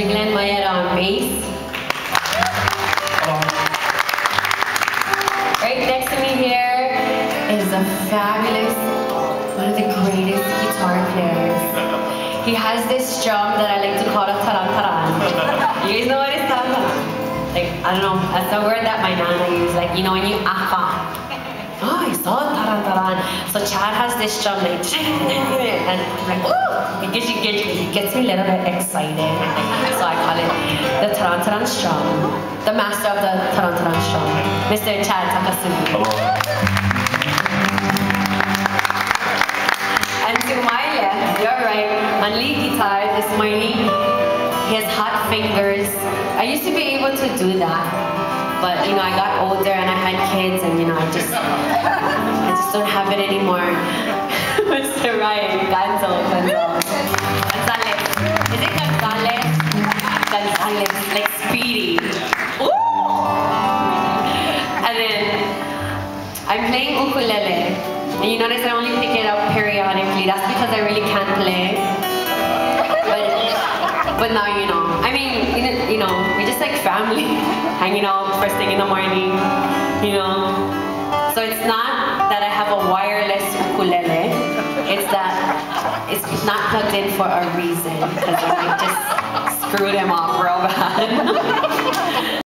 Mr. Glenn Mayetta on bass. Right next to me here is a fabulous, one of the greatest guitar players. He has this drum that I like to call a taran taran. You guys know what is taran taran? Like, I don't know, that's the word that my nana used, like, you know, when you aka. Oh, I saw taran taran. So Chad has this drum like, and like, ooh, it gets me a little bit excited. So I call it the taran taran strum. The master of the taran taran strum, Mr. Chad Takasumi. And to my left, you're right, on lead guitar, this morning, he has hot fingers. I used to be able to do that, but you know, I got older and I had kids, and you know, I just don't have it anymore. Mr. Ryan Gonzalez. Is it Gonzalez? Gonzalez, like Speedy. Ooh! And then I'm playing ukulele, and you notice I only pick it up periodically. That's because I really can't play. But now you know. I mean, you know, we're just like family, hanging out first thing in the morning, you know. So it's not that I have a wireless ukulele. It's that it's not plugged in for a reason, because I might just screw them up real bad.